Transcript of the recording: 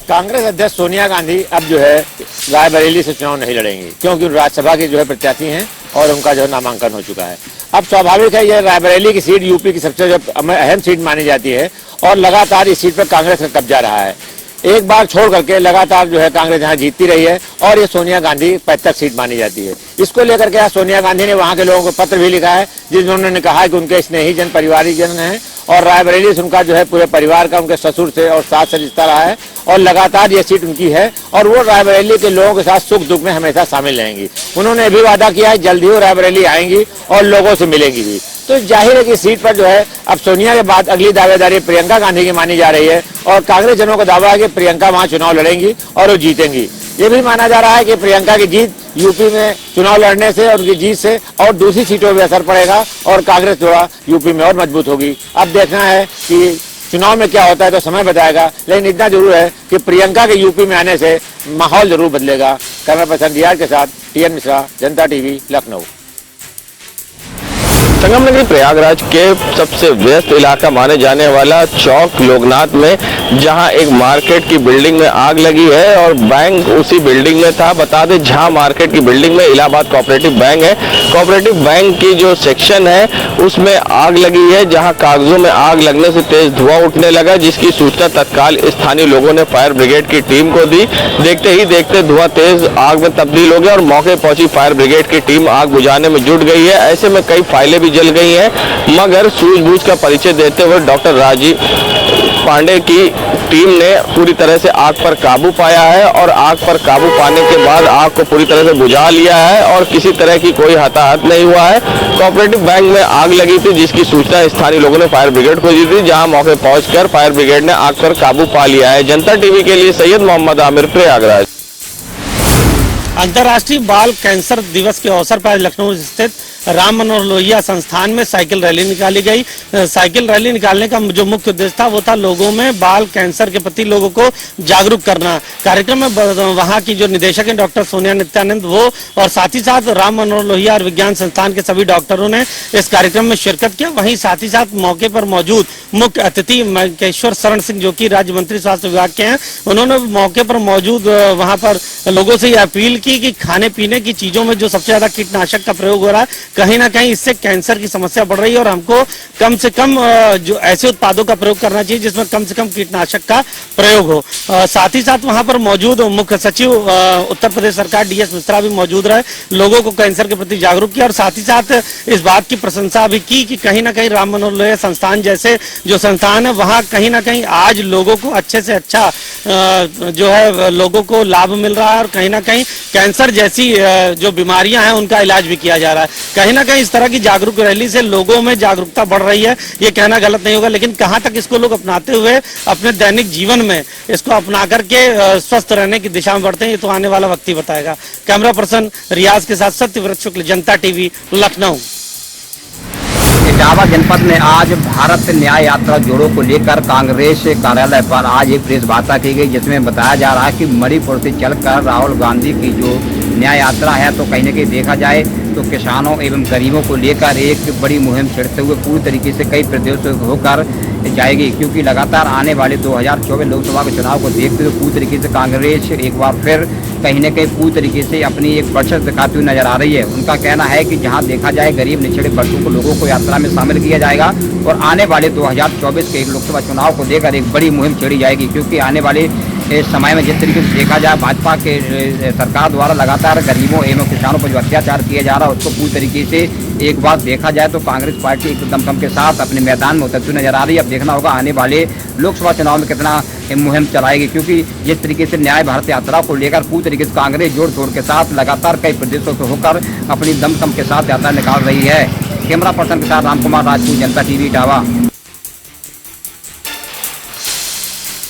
कांग्रेस अध्यक्ष सोनिया गांधी अब जो है रायबरेली से चुनाव नहीं लड़ेंगी, क्योंकि राज्यसभा की जो है प्रत्याशी हैं और उनका जो है नामांकन हो चुका है। अब स्वाभाविक है, यह रायबरेली की सीट यूपी की सबसे जो अहम सीट मानी जाती है और लगातार इस सीट पर कांग्रेस का कब्जा रहा है। एक बार छोड़ करके लगातार जो है कांग्रेस यहाँ जीतती रही है और ये सोनिया गांधी पैतृक सीट मानी जाती है। इसको लेकर के सोनिया गांधी ने वहाँ के लोगों को पत्र भी लिखा है, जिन्होंने कहा कि उनके स्नेही जन पारिवारिक जन हैं और रायबरेली से उनका जो है पूरे परिवार का उनके ससुर से और सास से रिश्ता रहा है और लगातार ये सीट उनकी है और वो रायबरेली के लोगों के साथ सुख दुख में हमेशा शामिल रहेंगी। उन्होंने भी वादा किया है जल्दी ही रायबरेली आएंगी और लोगों से मिलेंगी भी। तो जाहिर है कि सीट पर जो है अब सोनिया के बाद अगली दावेदारी प्रियंका गांधी की मानी जा रही है और कांग्रेस जनों का दावा है कि प्रियंका वहां चुनाव लड़ेंगी और वो जीतेंगी। ये भी माना जा रहा है कि प्रियंका की जीत यूपी में चुनाव लड़ने से और उनकी जीत से और दूसरी सीटों पर असर पड़ेगा और कांग्रेस थोड़ा यूपी में और मजबूत होगी। अब देखना है कि चुनाव में क्या होता है तो समय बताएगा, लेकिन इतना जरूर है कि प्रियंका के यूपी में आने से माहौल जरूर बदलेगा। कैमरा पर्सन रियाज के साथ टीएन मिश्रा, जनता टीवी, लखनऊ। संगम नगरी प्रयागराज के सबसे व्यस्त इलाका माने जाने वाला चौक लोकनाथ में जहां एक मार्केट की बिल्डिंग में आग लगी है और बैंक उसी बिल्डिंग में था। बता दें, जहां मार्केट की बिल्डिंग में इलाहाबाद कोऑपरेटिव बैंक है, कोऑपरेटिव बैंक की जो सेक्शन है उसमें आग लगी है, जहां कागजों में आग लगने से तेज धुआं उठने लगा, जिसकी सूचना तत्काल स्थानीय लोगों ने फायर ब्रिगेड की टीम को दी। देखते ही देखते धुआं तेज आग में तब्दील हो गया और मौके पहुंची फायर ब्रिगेड की टीम आग बुझाने में जुट गई है। ऐसे में कई फाइलें भी जल गई हैं, मगर सूझबूझ का परिचय देते हुए डॉक्टर राजीव पांडे की टीम ने पूरी तरह से आग पर काबू पाया है और आग पर काबू पाने के बाद आग को पूरी तरह से बुझा लिया है और किसी तरह की कोई हताहत नहीं हुआ है। कोऑपरेटिव बैंक में आग लगी थी, जिसकी सूचना स्थानीय लोगों ने फायर ब्रिगेड को दी थी, जहां मौके पहुंचकर फायर ब्रिगेड ने आग पर काबू पा लिया है। जनता टीवी के लिए सैयद मोहम्मद आमिर, प्रयागराज। अंतर्राष्ट्रीय बाल कैंसर दिवस के अवसर पर लखनऊ स्थित राम मनोहर लोहिया संस्थान में साइकिल रैली निकाली गई। साइकिल रैली निकालने का जो मुख्य उद्देश्य था वो था लोगों में बाल कैंसर के प्रति लोगों को जागरूक करना। कार्यक्रम में वहां की जो निदेशक हैं डॉक्टर सोनिया नित्यानंद वो और साथ ही साथ राम मनोहर लोहिया विज्ञान संस्थान के सभी डॉक्टरों ने इस कार्यक्रम में शिरकत किया। वहीं साथ ही साथ मौके पर मौजूद मुख्य अतिथि महेश्वर शरण सिंह, जो की राज्य मंत्री स्वास्थ्य विभाग के हैं, उन्होंने मौके पर मौजूद वहां पर लोगों से अपील की कि खाने पीने की चीजों में जो सबसे ज्यादा कीटनाशक का प्रयोग हो रहा है, कहीं ना कहीं इससे कैंसर की समस्या बढ़ रही है और हमको कम से कम जो ऐसे उत्पादों का प्रयोग करना चाहिए जिसमें कम से कम कीटनाशक का प्रयोग हो। साथ ही साथ वहां पर मौजूद मुख्य सचिव उत्तर प्रदेश सरकार डीएस मिश्रा भी मौजूद रहे, लोगों को कैंसर के प्रति जागरूक किया और साथ ही साथ इस बात की प्रशंसा भी की कि कहीं ना कहीं राम मनोहर लोहिया संस्थान जैसे जो संस्थान है वहां कहीं ना कहीं आज लोगों को अच्छे से अच्छा जो है लोगों को लाभ मिल रहा है और कहीं ना कहीं कैंसर जैसी जो बीमारियां हैं उनका इलाज भी किया जा रहा है। कहीं ना कहीं इस तरह की जागरूक रैली से लोगों में जागरूकता बढ़ रही है, ये कहना गलत नहीं होगा, लेकिन कहां तक इसको लोग अपनाते हुए अपने दैनिक जीवन में इसको अपना करके स्वस्थ रहने की दिशा में बढ़ते हैं, ये तो आने वाला वक्त ही बताएगा। कैमरा पर्सन रियाज के साथ सत्यव्रत शुक्ल, जनता टीवी, लखनऊ। इटावा जनपद में आज भारत न्याय यात्रा जोड़ों को लेकर कांग्रेस कार्यालय पर आज एक प्रेस वार्ता की गई, जिसमें बताया जा रहा है कि मणिपुर से चलकर राहुल गांधी की जो न्याय यात्रा है तो कहीं न कहीं देखा जाए तो किसानों एवं गरीबों को लेकर एक बड़ी मुहिम छेड़ते हुए पूरी तरीके से कई प्रदेशों से होकर जाएगी, क्योंकि लगातार आने वाले 2024 लोकसभा के चुनाव को देखते हुए पूरी तरीके से कांग्रेस एक बार फिर कहीं न कहीं पूरी तरीके से अपनी एक वर्चस्व दिखाती हुई नजर आ रही है। उनका कहना है कि जहां देखा जाए गरीब निचले वर्गों को लोगों को यात्रा में शामिल किया जाएगा और आने वाले 2024 के एक लोकसभा चुनाव को लेकर एक बड़ी मुहिम छेड़ी जाएगी, क्योंकि आने वाले इस समय में जिस तरीके से देखा जाए भाजपा के सरकार द्वारा लगातार गरीबों एवं किसानों पर जो अत्याचार किया जा रहा है उसको पूरी तरीके से एक बार देखा जाए तो कांग्रेस पार्टी एक दमखम के साथ अपने मैदान में उतरती नजर आ रही है। अब देखना होगा आने वाले लोकसभा चुनाव में कितना मुहिम चलाएगी, क्योंकि जिस तरीके से न्याय भारत यात्रा को लेकर पूरी तरीके से कांग्रेस जोड़ तोड़ के साथ लगातार कई प्रदेशों से होकर अपनी दमखम के साथ यात्रा निकाल रही है। कैमरा पर्सन के साथ रामकुमार राजपूत, जनता टीवी, इटावा।